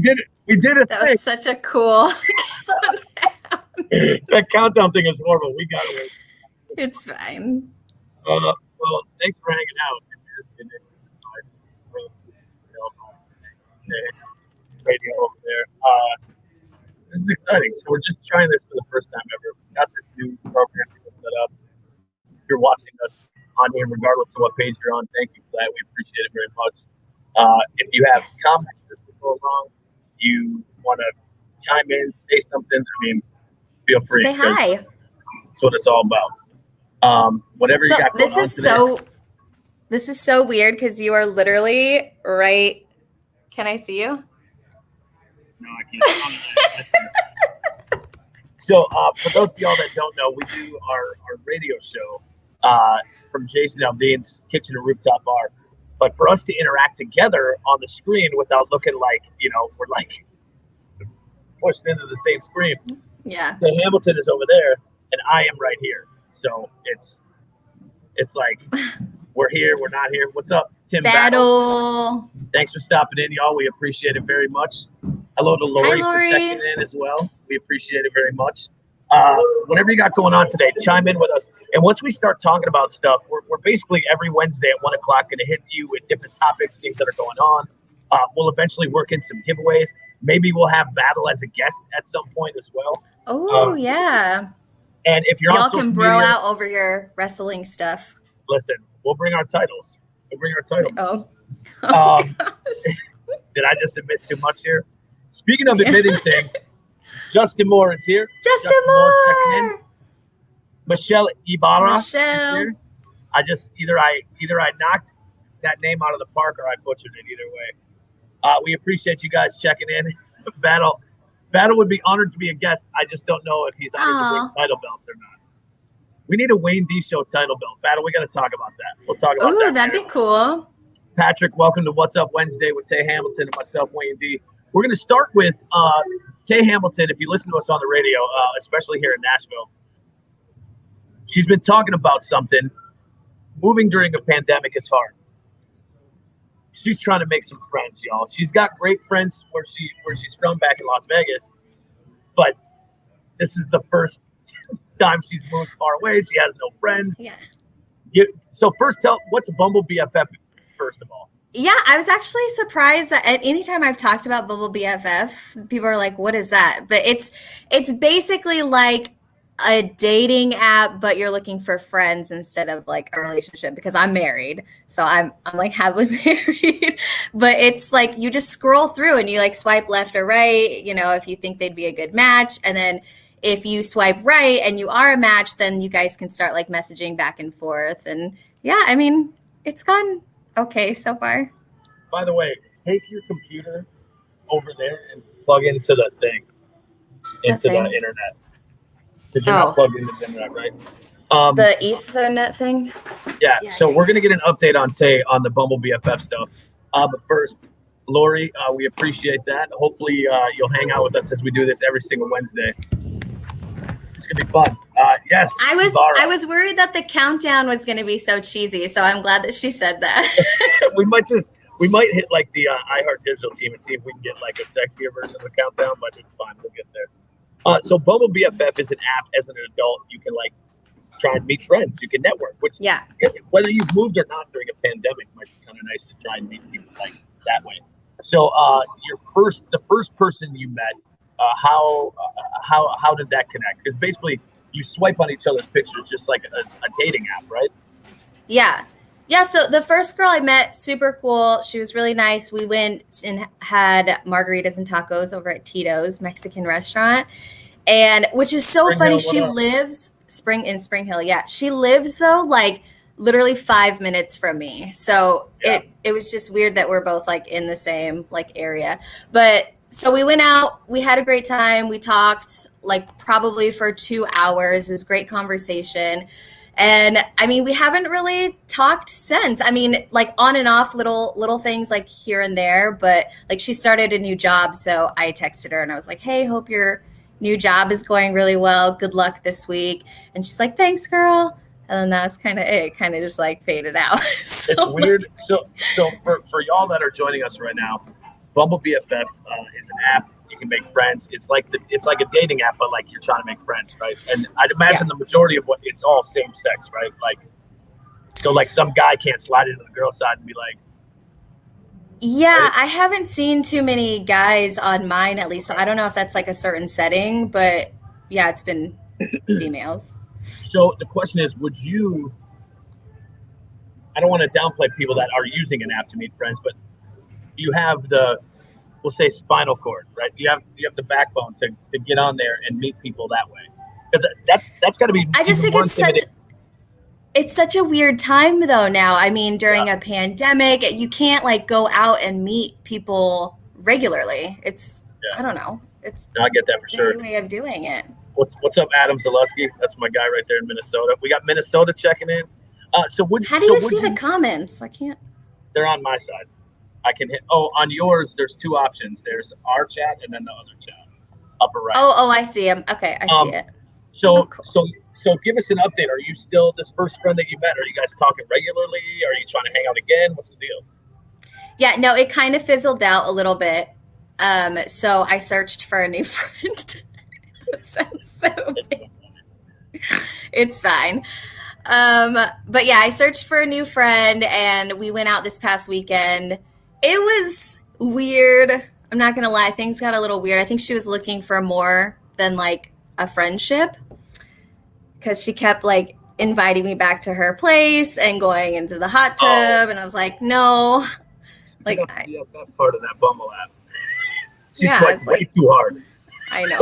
did it. We did it. That was such a cool countdown. That countdown thing is horrible. We got away. It's fine. Well, thanks for hanging out. Radio over there. This is exciting. So we're just trying this for the first time ever. We got this new program set up. If you're watching us on here, regardless of what page you're on, thank you for that. We appreciate it very much. If you have comments as we go along, you want to chime in, say something, I mean, feel free. Say hi. That's what it's all about. Whatever you got going on today. This is so weird because you are literally right. Can I see you? No, I can't. So for those of y'all that don't know, we do our radio show from Jason Aldean's Kitchen and Rooftop Bar. But for us to interact together on the screen without looking like, we're like pushed into the same screen. Yeah. The Hamilton is over there and I am right here. So it's like we're here, we're not here. What's up, Tim Battle? Thanks for stopping in, y'all. We appreciate it very much. Hello to Lori for checking in as well. We appreciate it very much. Whatever you got going on today, chime in with us. And once we start talking about stuff, we're basically every Wednesday at 1 o'clock going to hit you with different topics, things that are going on. We'll eventually work in some giveaways. Maybe we'll have Battle as a guest at some point as well. Oh, yeah. And if you're y'all can bro out over your wrestling stuff. Listen, we'll bring our titles. Oh. Did I just admit too much here? Speaking of admitting things, Justin Moore is here. Justin Moore. Michelle Ibarra. Michelle. I just either I knocked that name out of the park or I butchered it. Either way, we appreciate you guys checking in. Battle would be honored to be a guest. I just don't know if he's honored to bring title belts or not. We need a Wayne D Show title belt. Battle, we got to talk about that. We'll talk about that. Ooh, that'd be cool. Patrick, welcome to What's Up Wednesday with Tay Hamilton and myself, Wayne D. We're going to start with Tay Hamilton. If you listen to us on the radio, especially here in Nashville, she's been talking about something. Moving during a pandemic is hard. She's trying to make some friends, y'all. She's got great friends where she's from back in Las Vegas, but this is the first time she's moved far away. She has no friends. Yeah. So first, what's a Bumble BFF? First of all. Yeah, I was actually surprised that at any time I've talked about Bumble BFF, people are like, "What is that?" But it's basically like a dating app, but you're looking for friends instead of like a relationship, because I'm married. So I'm like happily married, but it's like you just scroll through and you like swipe left or right, if you think they'd be a good match. And then if you swipe right and you are a match, then you guys can start like messaging back and forth. And yeah, I mean, it's gone okay so far. By the way, take your computer over there and plug into the thing, into the internet. Because you're not plugged into the internet, right? The Ethernet thing? Yeah, so we're going to get an update on Tay on the Bumble BFF stuff. But first, Lori, we appreciate that. Hopefully you'll hang out with us as we do this every single Wednesday. It's going to be fun. Yes. I was worried that the countdown was going to be so cheesy, so I'm glad that she said that. we might hit like the iHeart Digital team and see if we can get like a sexier version of the countdown, but it's fine. We'll get there. So Bumble BFF is an app. As an adult, you can like try and meet friends. You can network, which whether you've moved or not during a pandemic might be kind of nice to try and meet people like that way. So the first person you met, how did that connect? Because basically you swipe on each other's pictures just like a dating app, right? Yeah. So the first girl I met, super cool. She was really nice. We went and had margaritas and tacos over at Tito's Mexican restaurant, and which is so funny. She lives in Spring Hill. Yeah, she lives though like literally 5 minutes from me. So it was just weird that we're both like in the same like area. But so we went out, we had a great time. We talked like probably for 2 hours. It was great conversation. And I mean, we haven't really talked since. I mean, like on and off little things like here and there, but like she started a new job. So I texted her and I was like, "Hey, hope your new job is going really well. Good luck this week." And she's like, "Thanks, girl." And then that's kind of it. Kind of just like faded out. So, it's weird. So for y'all that are joining us right now, Bumble BFF is an app. You can make friends. It's like a dating app, but like you're trying to make friends, right? And I'd imagine the majority of what it's all same sex, right? Like, so like some guy can't slide into the girl side and be like, Yeah, right? I haven't seen too many guys on mine at least, so I don't know if that's like a certain setting, but yeah, it's been females. So the question is, would you? I don't want to downplay people that are using an app to meet friends, but you have we'll say spinal cord, right? You have the backbone to get on there and meet people that way, because that's got to be. I just think it's such a weird time though now. I mean, during a pandemic, you can't like go out and meet people regularly. I don't know. I get that for sure. New way of doing it. What's up, Adam Zaleski? That's my guy right there in Minnesota. We got Minnesota checking in. How do you see the comments? I can't. They're on my side. I can hit. Oh, on yours, there's two options. There's our chat and then the other chat, upper right. Oh, I see him. Okay, I see it. So, so give us an update. Are you still this first friend that you met? Are you guys talking regularly? Are you trying to hang out again? What's the deal? Yeah, no, it kind of fizzled out a little bit. So I searched for a new friend. That sounds so bad. It's fine. But yeah, I searched for a new friend and we went out this past weekend. It was weird. I'm not going to lie. Things got a little weird. I think she was looking for more than like a friendship because she kept like inviting me back to her place and going into the hot tub. And I was like, no. Like, that part of that Bumble app. She's way too hard. I know.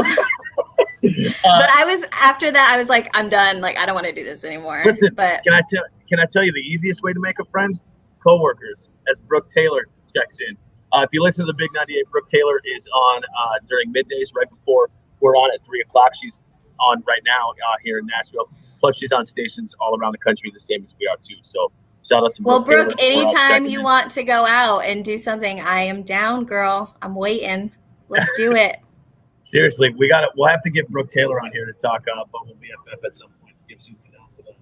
But after that, I was like, I'm done. Like, I don't want to do this anymore. Listen, but can I tell you the easiest way to make a friend? Coworkers, as Brooke Taylor checks in. If you listen to the Big 98, Brooke Taylor is on during middays right before we're on at 3:00. She's on right now here in Nashville. Plus, she's on stations all around the country, the same as we are too. So shout out to Brooke. Well, Brooke, anytime you want to go out and do something, I am down, girl. I'm waiting. Let's do it. Seriously, we'll have to get Brooke Taylor on here to talk Bumble BFF at some point. See if she's down for that.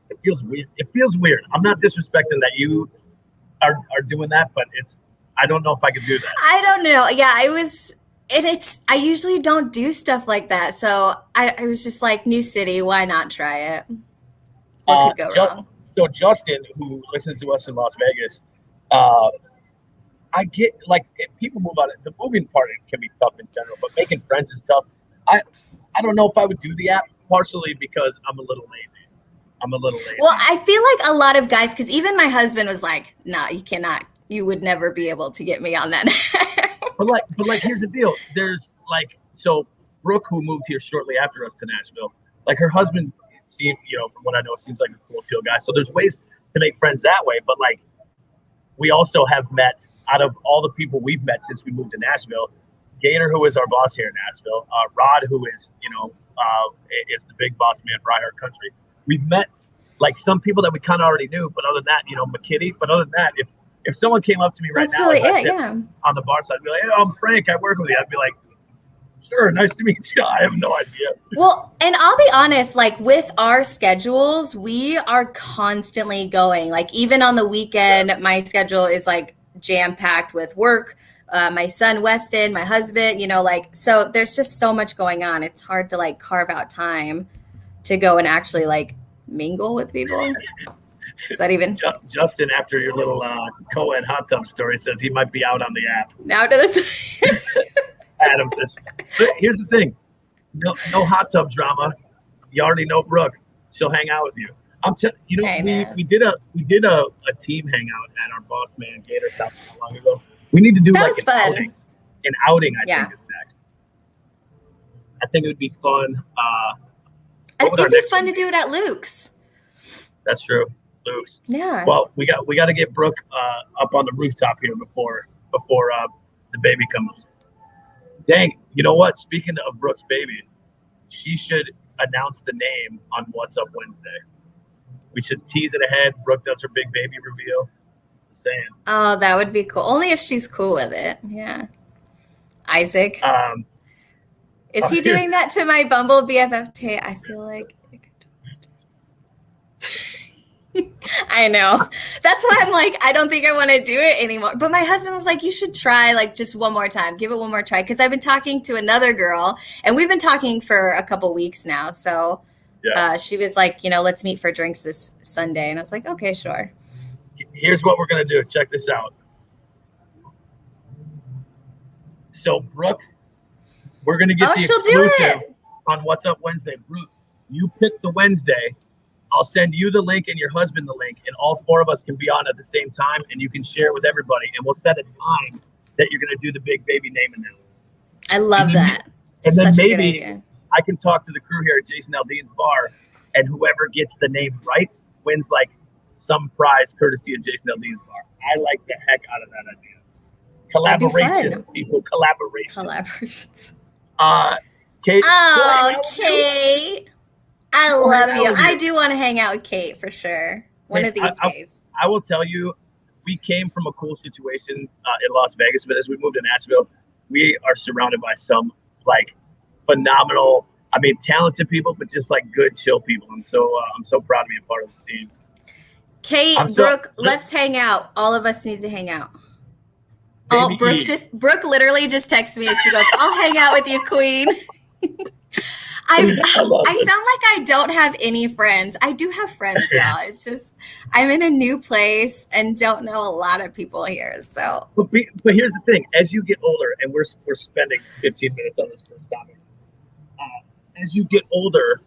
It feels weird. It feels weird. I'm not disrespecting that you are doing that, but I don't know if I could do that. I don't know. Yeah, I usually don't do stuff like that. So I was just like, new city, why not try it? What could go wrong? So Justin, who listens to us in Las Vegas, I get like if people move out. The moving part can be tough in general, but making friends is tough. I don't know if I would do the app, partially because I'm a little lazy. Well, I feel like a lot of guys, because even my husband was like, "Nah, you cannot. You would never be able to get me on that." but like, here's the deal. There's so Brooke, who moved here shortly after us to Nashville, like her husband seemed, from what I know, seems like a cool field guy. So there's ways to make friends that way. But like, we also have met. Out of all the people we've met since we moved to Nashville, Gator, who is our boss here in Nashville, Rod, who is, is the big boss man for iHeartCountry. We've met like some people that we kind of already knew, but other than that, McKitty. But other than that, if someone came up to me right now on the bar side, I'd be like, "Hey, I'm Frank. I work with you." I'd be like, "Sure, nice to meet you." I have no idea. Well, and I'll be honest, like with our schedules, we are constantly going. Like even on the weekend, my schedule is like jam-packed with work, my son Weston, my husband, so there's just so much going on. It's hard to like carve out time to go and actually like mingle with people. Is that even Justin, after your little co-ed hot tub story, says he might be out on the app now to this. Adam says, here's the thing, no hot tub drama. You already know Brooke, she'll hang out with you. We did a team hangout at our boss man Gator's house not long ago. We need to do like an outing. I think is next. I think it would be fun. It'd be fun to do it at Luke's. That's true, Luke's. Yeah. Well, we got to get Brooke up on the rooftop here before the baby comes. Dang, you know what? Speaking of Brooke's baby, she should announce the name on What's Up Wednesday. We should tease it ahead. Brooke does her big baby reveal. Just saying. Oh, that would be cool. Only if she's cool with it. Yeah. Isaac. Is he doing that to my Bumble BFF Tay? I feel like. I know. That's why I'm like, I don't think I want to do it anymore. But my husband was like, you should try like just one more time. Give it one more try. Because I've been talking to another girl and we've been talking for a couple weeks now. So she was like, let's meet for drinks this Sunday. And I was like, okay, sure. Here's what we're going to do. Check this out. So Brooke, we're going to get the exclusive on What's Up Wednesday. Brooke, you pick the Wednesday. I'll send you the link and your husband the link, and all 4 of us can be on at the same time, and you can share it with everybody. And we'll set a time that you're going to do the big baby name announce. I love that. And then maybe I can talk to the crew here at Jason Aldean's bar, and whoever gets the name right wins like some prize courtesy of Jason Aldean's bar. I like the heck out of that idea. Collaborations, people. Collaborations. Kate. Oh, Kate. I love you. I do want to hang out with Kate for sure. One of these days. I will tell you, we came from a cool situation in Las Vegas, but as we moved to Nashville, we are surrounded by some like phenomenal, talented people, but just like good, chill people. I'm so proud to be a part of the team. Kate, Brooke, let's hang out. All of us need to hang out. Brooke literally just texted me and she goes, I'll hang out with you, queen. I sound like I don't have any friends. I do have friends, y'all. It's just I'm in a new place and don't know a lot of people here. So, but here's the thing: as you get older, and we're spending 15 minutes on this first topic. As you get older,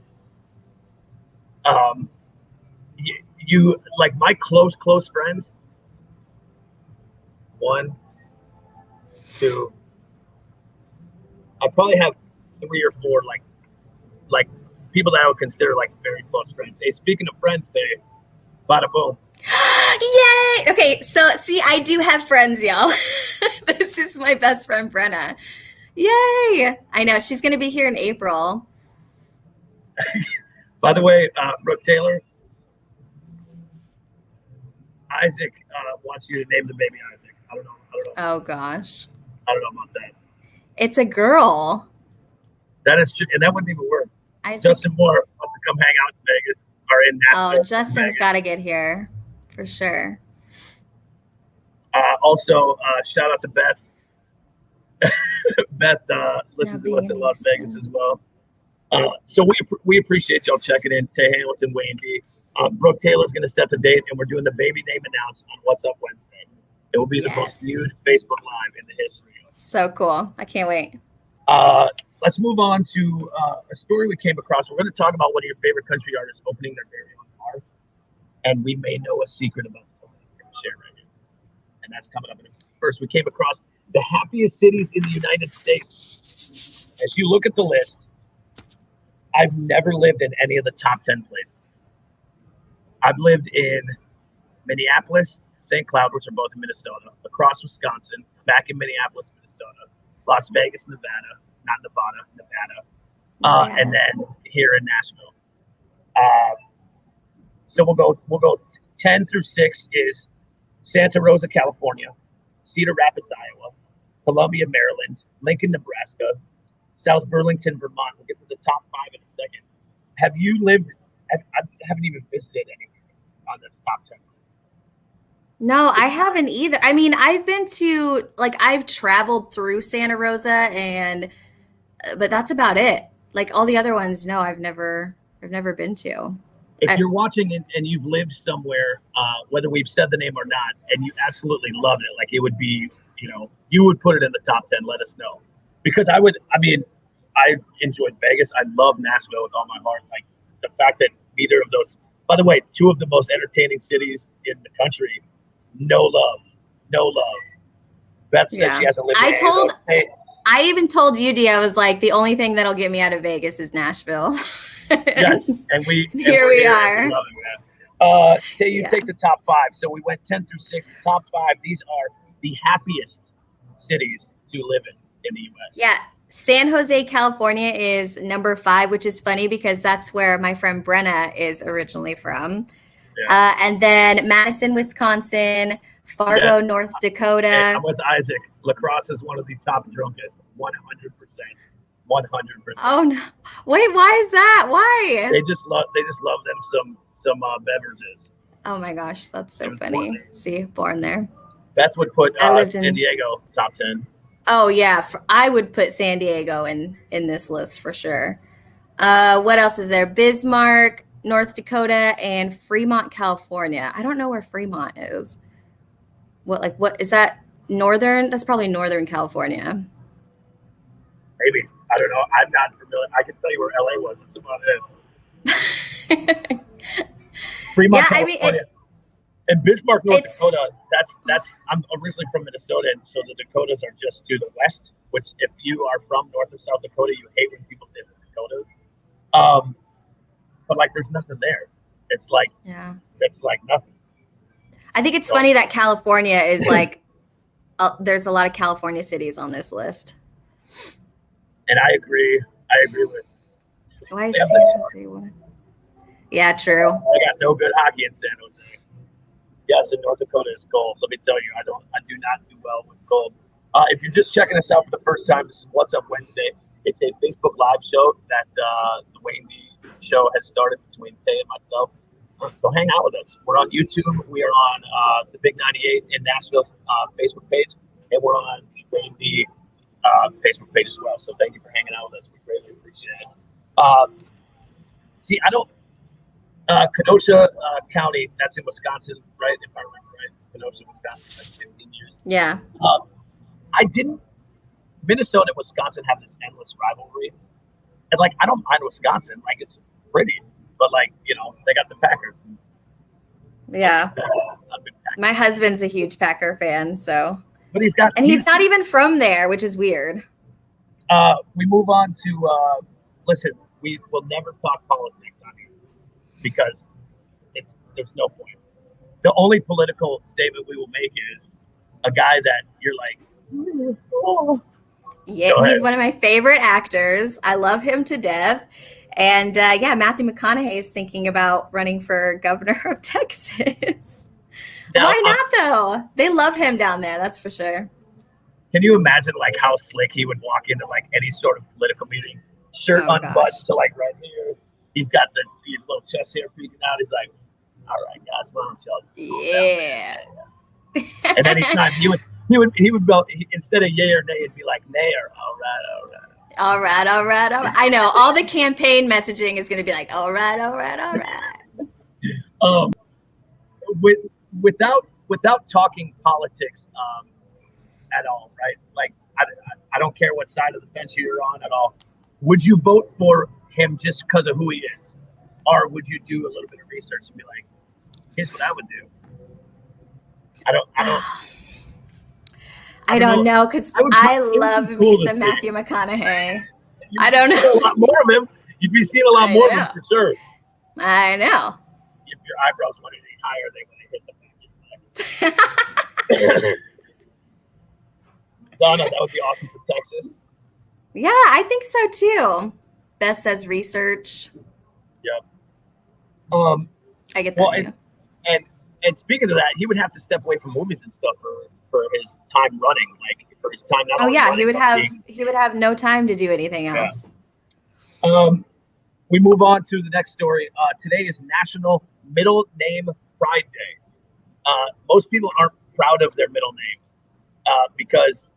you like my close friends. 1, 2. I probably have 3 or 4 like people that I would consider like very close friends. Hey, speaking of friends, today, bada boom. Yay! Okay, so see, I do have friends, y'all. This is my best friend, Brenna. Yay! I know she's gonna be here in April. By the way, Brooke Taylor, Isaac wants you to name the baby Isaac. I don't know. Oh gosh. I don't know about that. It's a girl. That is true, and that wouldn't even work. Justin Moore wants to come hang out in Vegas or in Nashville. Oh, Justin's got to get here for sure. Also, shout out to Beth. Beth listens to us in Las Vegas as well. So we appreciate y'all checking in. Tay Hamilton, Wayne D. Brooke Taylor's going to set the date, and we're doing the baby name announce on What's Up Wednesday. It will be the most viewed Facebook Live in the history. So cool. I can't wait. Let's move on to a story we came across. We're going to talk about one of your favorite country artists opening their very own bar. And we may know a secret about the bar we're going to share right now. And that's coming up in a minute. First, we came across the happiest cities in the United States. As you look at the list, I've never lived in any of the top 10 places. I've lived in Minneapolis, St. Cloud, which are both in Minnesota, across Wisconsin, back in Minneapolis, Minnesota, Las Vegas, Nevada, and then here in Nashville. So we'll go 10 through 6 is Santa Rosa, California, Cedar Rapids, Iowa, Columbia, Maryland, Lincoln, Nebraska, South Burlington, Vermont. We'll get to the top 5 in a second. Have you lived? I haven't even visited anywhere on this top 10 list. No, I haven't either. I mean, I've been to I've traveled through Santa Rosa but that's about it. Like all the other ones, no, I've never been to. If you're watching and you've lived somewhere, whether we've said the name or not, and you absolutely loved it, like it would be, you would put it in the top 10, let us know. Because I enjoyed Vegas. I love Nashville with all my heart. Like the fact that neither of those, by the way, 2 of the most entertaining cities in the country, no love. Beth said she hasn't lived in I even told you, D, I was like, the only thing that'll get me out of Vegas is Nashville. Yes, and here we are. You take the top 5. So we went 10 through 6. The top 5. These are the happiest cities to live in the U.S. Yeah, San Jose, California is number 5, which is funny because that's where my friend Brenna is originally from. Yeah. And then Madison, Wisconsin, Fargo, North Dakota. Hey, I'm with Isaac. La Crosse is one of the top drunkest, 100%. 100%. Oh no! Wait, why is that? Why? They just love them some beverages. Oh my gosh, that's so Born funny. there. See, born there. Beth would put I lived San in- Diego top 10. Oh yeah, I would put San Diego in this list for sure. What else is there? Bismarck, North Dakota, and Fremont, California. I don't know where Fremont is. What is that? Northern? That's probably Northern California. Maybe. I don't know. I'm not familiar. I can tell you where LA was. That's about it. Fremont, Yeah, I mean, California. And Bismarck, North it's- Dakota, that's I'm originally from Minnesota, and so the Dakotas are just to the west, which if you are from North or South Dakota, you hate when people say the Dakotas. But like there's nothing there. It's like nothing. I think it's funny that California is like there's a lot of California cities on this list. And I agree with Why is San Jose one? Yeah, true. I got no good hockey in San Jose. Yes, and North Dakota is gold. Let me tell you, I do not do well with gold. If you're just checking us out for the first time, this is What's Up Wednesday. It's a Facebook Live show that the Wayne B show has started between Tay and myself. So hang out with us. We're on YouTube. We are on the Big 98 in Nashville's Facebook page, and we're on the Wayne B Facebook page as well. So thank you for hanging out with us. We greatly appreciate it. See, I don't. Kenosha County, that's in Wisconsin, right? If I remember right, Kenosha, Wisconsin, like 15 years. Yeah. Minnesota and Wisconsin have this endless rivalry. And like, I don't mind Wisconsin. Like, it's pretty. But like, they got the Packers. Yeah. I'm a big Packer. My husband's a huge Packer fan, so. But he's not even from there, which is weird. We move on to, listen, we will never talk politics on here because there's no point. The only political statement we will make is a guy that you're like, oh. Yeah, he's one of my favorite actors. I love him to death. And Matthew McConaughey is thinking about running for governor of Texas. Now, why not though? They love him down there, that's for sure. Can you imagine like how slick he would walk into like any sort of political meeting, shirt unbuttoned to like right here. He's got the little chest hair peeking out. He's like, "All right, guys, why don't y'all just go down?" And then he would go instead of yay or nay, it'd be like nay or all right. I know all the campaign messaging is going to be like all right. Without talking politics at all, right? Like I don't care what side of the fence you're on at all. Would you vote for him just because of who he is, or would you do a little bit of research and be like, here's what I would do? I don't know because I love me some Matthew McConaughey. I don't know. A lot more of him. You'd be seeing a lot more of him for sure. I know. If your eyebrows went any higher, they would have hit the back. Donna, that would be awesome for Texas. Yeah, I think so too. Beth says research. Yep. I get that too. And speaking of that, he would have to step away from movies and stuff for his time running, like for his time. He would have no time to do anything else. Yeah. We move on to the next story. Today is National Middle Name Pride Day. Most people aren't proud of their middle names because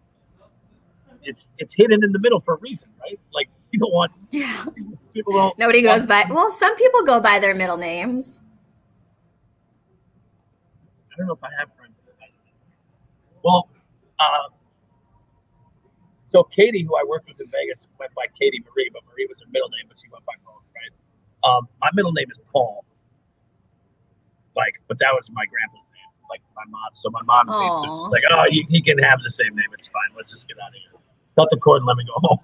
it's hidden in the middle for a reason, right? Like people don't. Nobody goes by. Well, some people go by their middle names. I don't know if I have friends that have names. Well, so Katie, who I worked with in Vegas, went by Katie Marie, but Marie was her middle name, but she went by both, right? My middle name is Paul. But that was my grandpa's name, like my mom. So my mom basically was like, oh, he can have the same name. It's fine. Let's just get out of here. Cut the cord and let me go home.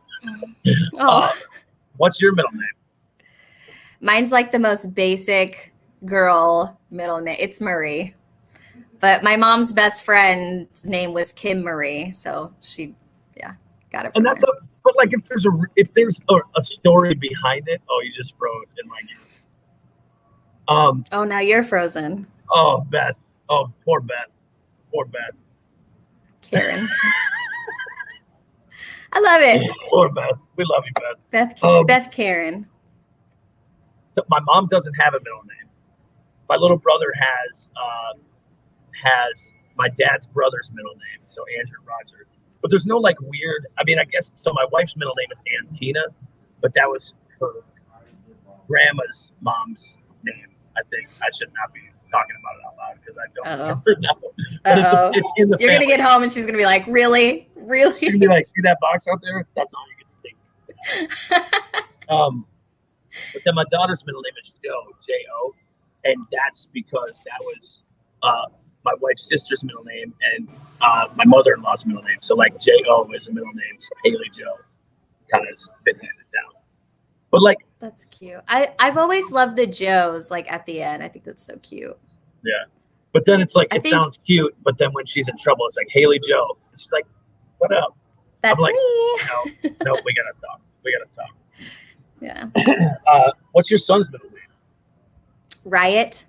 What's your middle name? Mine's like the most basic girl middle name. It's Marie. But my mom's best friend's name was Kim Marie, so she, got it. And that's but like if there's a story behind it, you just froze in my ear. Now you're frozen. Oh, Beth. Oh, poor Beth. Karen. I love it. Poor Beth. We love you, Beth. Beth Karen. So my mom doesn't have a middle name. my little brother has my dad's brother's middle name, so Andrew Roger. But there's no like weird. I mean, I guess so. My wife's middle name is Antina, but that was her grandma's mom's name. I think I should not be talking about it out loud because I don't remember now. But it's in the You're family. gonna get home and she's gonna be like, really? She's gonna be like, see that box out there? That's all you get to think. But then my daughter's middle name is Joe, J-O, and that's because that was my wife's sister's middle name and my mother-in-law's middle name. So like J-O is a middle name, so Haley Joe kind of has been handed down. But like, that's cute. I've always loved the Joes like at the end. I think that's so cute. Yeah. But then it's like, sounds cute, but then when she's in trouble, it's like, Haley Joe. And she's like, what up? That's I'm like, me. No, we gotta talk. Yeah. What's your son's middle name? Riot.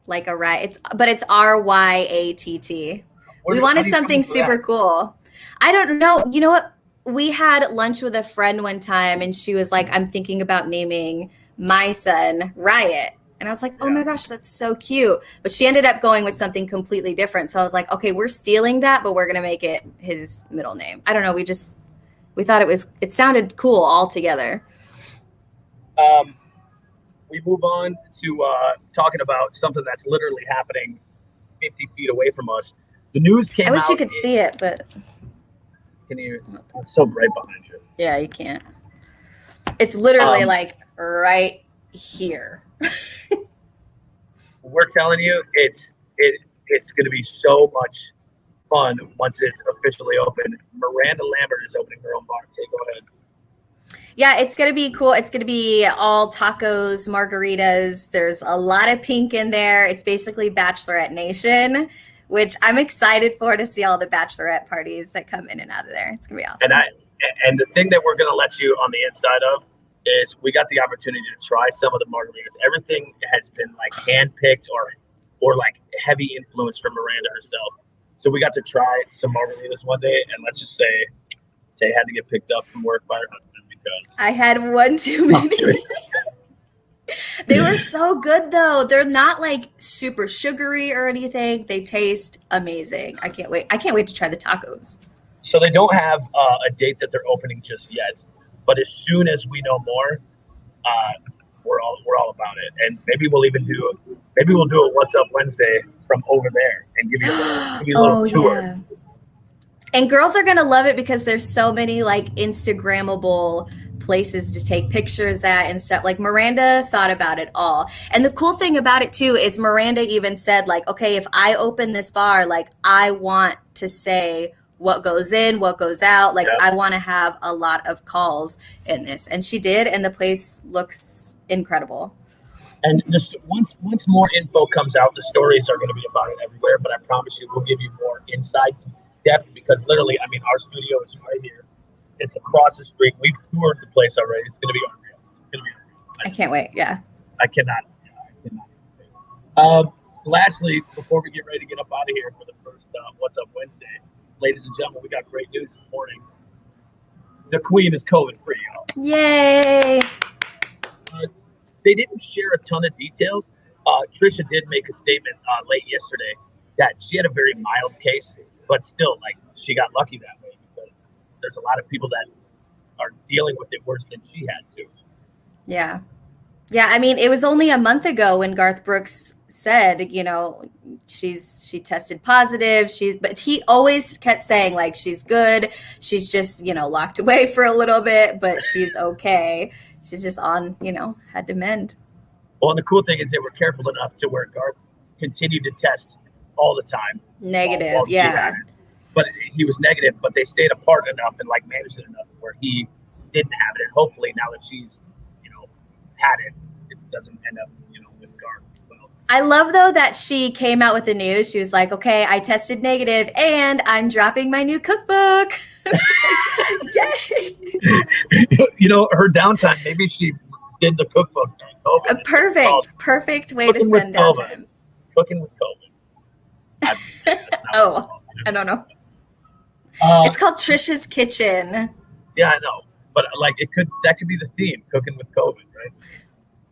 Like a riot. But it's R-Y-A-T-T. We wanted something super cool. I don't know. You know what? We had lunch with a friend one time and she was like, I'm thinking about naming my son Riot. And I was like, oh my gosh, that's so cute. But she ended up going with something completely different. So I was like, okay, we're stealing that, but we're going to make it his middle name. I don't know. We thought it sounded cool all together. We move on to talking about something that's literally happening 50 feet away from us. The news came out. I wish you could see it, but. Can you? It's so bright behind you. Yeah, you can't. It's literally like right here. We're telling you, it's going to be so much fun once it's officially open. Miranda Lambert is opening her own bar. Go ahead. Yeah, it's going to be cool. It's going to be all tacos, margaritas. There's a lot of pink in there. It's basically Bachelorette Nation, which I'm excited for, to see all the bachelorette parties that come in and out of there. It's going to be awesome. And the thing that we're going to let you on the inside of is we got the opportunity to try some of the margaritas. Everything has been like handpicked or like heavy influence from Miranda herself. So we got to try some margaritas one day, and let's just say Tay had to get picked up from work by her husband because I had one too many. They were so good though. They're not like super sugary or anything. They taste amazing. I can't wait. I can't wait to try the tacos. So they don't have a date that they're opening just yet, but as soon as we know more, we're all about it. And maybe we'll do a What's Up Wednesday from over there and give you a little tour. Yeah. And girls are going to love it because there's so many like Instagrammable places to take pictures at and stuff. Like Miranda thought about it all. And the cool thing about it too is Miranda even said like, okay, if I open this bar, like I want to say what goes in, what goes out. Like I want to have a lot of calls in this. And she did. And the place looks incredible. And just once more info comes out, the stories are going to be about it everywhere. But I promise you, we'll give you more inside depth because literally, I mean, our studio is right here. It's across the street. We've toured the place already. It's going to be unreal. It's going to be unreal. I can't wait. Yeah. I cannot. Lastly, before we get ready to get up out of here for the first What's Up Wednesday, ladies and gentlemen, we got great news this morning. The Queen is COVID-free, y'all. Yay! They didn't share a ton of details. Trisha did make a statement late yesterday that she had a very mild case, but still, like, she got lucky that way because there's a lot of people that are dealing with it worse than she had to. Yeah. Yeah, I mean, it was only a month ago when Garth Brooks said, you know, she tested positive. But he always kept saying like, she's good. She's just, you know, locked away for a little bit, but she's okay. She's just on, you know, had to mend. Well, and the cool thing is they were careful enough to where Garth continued to test all the time. Negative, yeah. But he was negative, but they stayed apart enough and like managed it enough where he didn't have it. And hopefully now that she's, you know, had it, it doesn't end up, you know, with Garth. Well, I love though that she came out with the news. She was like, okay, I tested negative and I'm dropping my new cookbook. Yay! You know, her downtime, maybe she did the cookbook during COVID. A perfect way to spend downtime. Cooking with COVID. I don't know. It's called Trisha's Kitchen. Yeah, I know. But like that could be the theme, cooking with COVID, right?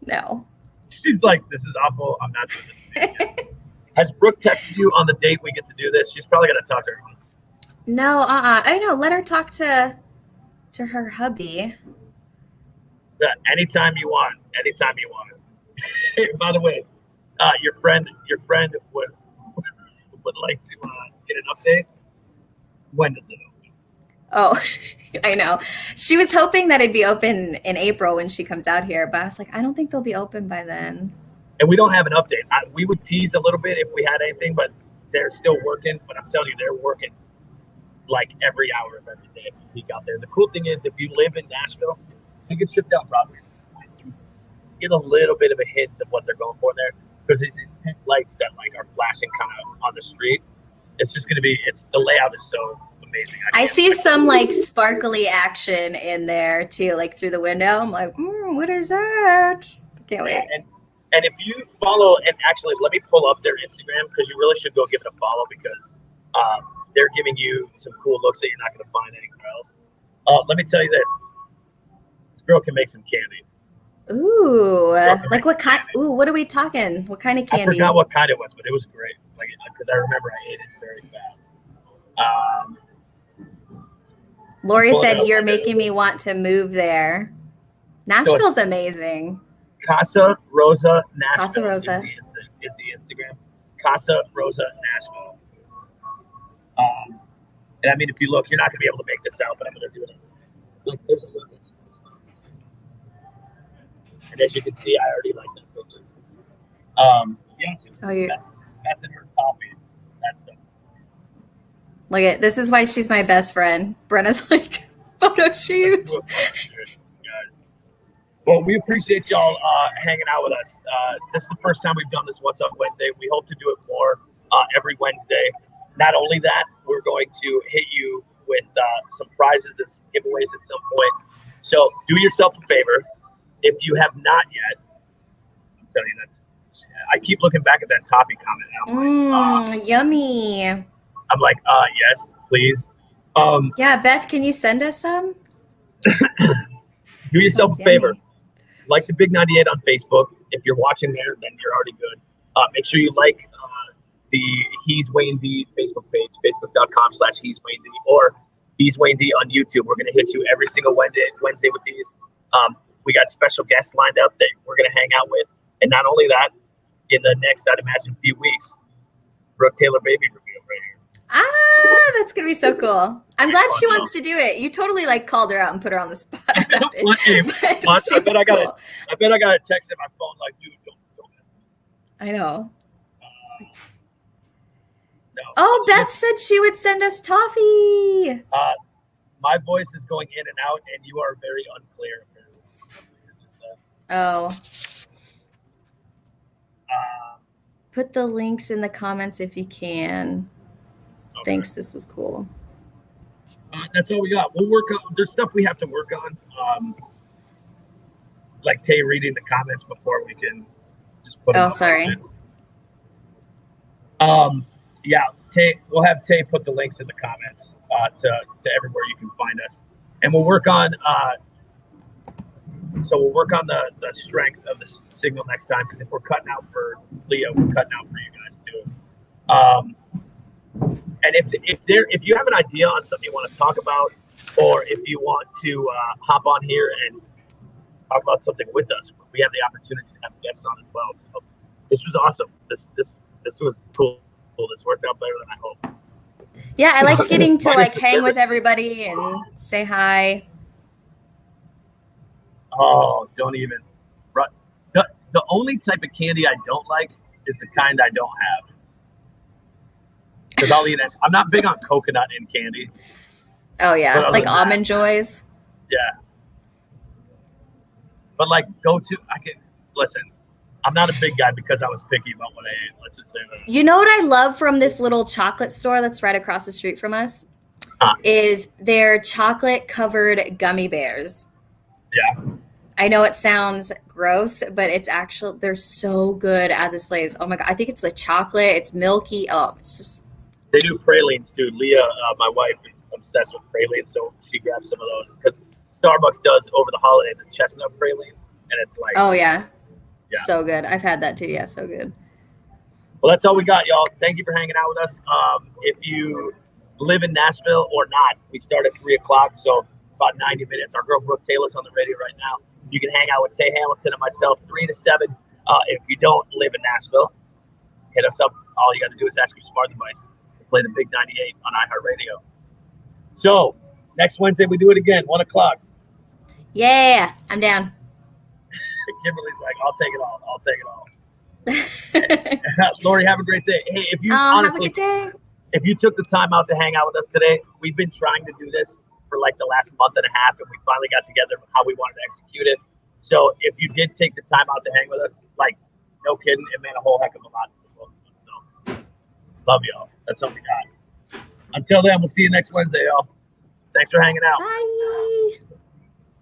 No. She's like, this is awful. I'm not doing this again. Has Brooke texted you on the date we get to do this? She's probably gonna talk to her. No, I know. Let her talk to her hubby. Yeah, anytime you want. Anytime you want. Hey, by the way, your friend would like to get an update. When does it open? Oh, I know. She was hoping that it'd be open in April when she comes out here, but I was like, I don't think they'll be open by then. And we don't have an update. We would tease a little bit if we had anything, but they're still working. But I'm telling you, they're working like every hour of every day. Peek out there. The cool thing is, if you live in Nashville, you can ship down properties. You get a little bit of a hint of what they're going for there, because there's these pink lights that like are flashing kind of on the street. It's just going to be. The layout is so amazing. I see some like sparkly action in there too, like through the window. I'm like, what is that? Can't wait. And if you follow, and actually, let me pull up their Instagram, because you really should go give it a follow, because they're giving you some cool looks that you're not going to find anywhere else. Let me tell you this. This girl can make some candy. Ooh, like what kind? Ooh, what are we talking? What kind of candy? I forgot what kind it was, but it was great. Like, because I remember I ate it very fast. Lori said, you're making me want to move there. Nashville's amazing. Casa Rosa Nashville. Casa Rosa is the Instagram. Casa Rosa Nashville. And I mean, if you look, you're not going to be able to make this out, but I'm going to do it. Look, there's a look. And as you can see, I already like that picture. Yes, that's in her toffee. That stuff. Look at this is why she's my best friend. Brenna's like photo shoot. Well, we appreciate y'all hanging out with us. This is the first time we've done this What's Up Wednesday. We hope to do it more every Wednesday. Not only that, we're going to hit you with some prizes and some giveaways at some point. So do yourself a favor. If you have not yet, I'm telling you, I keep looking back at that toffee comment. And I'm like, yummy. I'm like, yes, please. Yeah, Beth, can you send us some? Do yourself a favor. Like the Big 98 on Facebook. If you're watching there, then you're already good. Make sure you like the He's Wayne D Facebook page, facebook.com/He's Wayne D, or He's Wayne D on YouTube. We're going to hit you every single Wednesday with these. We got special guests lined up that we're going to hang out with. And not only that, in the next, I'd imagine, few weeks, Brooke Taylor baby reveal right here. That's going to be so cool. I'm glad she wants to do it. You totally like called her out and put her on the spot. I bet I got a text in my phone like, dude, don't. I know. No. Oh, Beth said she would send us toffee. My voice is going in and out, and you are very unclear. Oh. Put the links in the comments if you can. Okay. Thanks. This was cool. That's all we got. We'll work on. There's stuff we have to work on. Like Tay reading the comments before we can just put. Oh, sorry. Yeah, Tay. We'll have Tay put the links in the comments to everywhere you can find us, and we'll work on. So we'll work on the strength of the signal next time, because if we're cutting out for Leo, we're cutting out for you guys too. And if you have an idea on something you want to talk about, or if you want to hop on here and talk about something with us, we have the opportunity to have guests on as well. So this was awesome. This was cool. This worked out better than I hoped. Yeah, I liked getting to like hang with everybody and say hi. Oh, don't even. The only type of candy I don't like is the kind I don't have. Because I'll eat it. I'm not big on coconut in candy. Oh, yeah. Like Almond Joys. Yeah. But like listen, I'm not a big guy because I was picky about what I ate. Let's just say that. You know what I love from this little chocolate store that's right across the street from us? Is their chocolate covered gummy bears. Yeah. I know it sounds gross, but it's actually, they're so good at this place. Oh my God. I think it's the chocolate. It's milky. Oh, it's just. They do pralines too. Leah, my wife, is obsessed with pralines, so she grabs some of those because Starbucks does over the holidays a chestnut praline, and it's like. Oh yeah. Yeah. So good. I've had that too. Yeah, so good. Well, that's all we got, y'all. Thank you for hanging out with us. If you live in Nashville or not, we start at 3 o'clock, so about 90 minutes. Our girl Brooke Taylor's on the radio right now. You can hang out with Tay Hamilton and myself 3 to 7. If you don't live in Nashville, hit us up. All you got to do is ask your smart device to play the Big 98 on iHeartRadio. So next Wednesday we do it again, 1 o'clock. Yeah, I'm down. Kimberly's like, I'll take it all. Lori, have a great day. Hey, if you honestly, have a good day. if you took the time out to hang out with us today, we've been trying to do this for like the last month and a half, and we finally got together how we wanted to execute it. So if you did take the time out to hang with us, like, no kidding, it meant a whole heck of a lot to the both of us. So love y'all. That's all we got. Until then, we'll see you next Wednesday, y'all. Thanks for hanging out. Bye.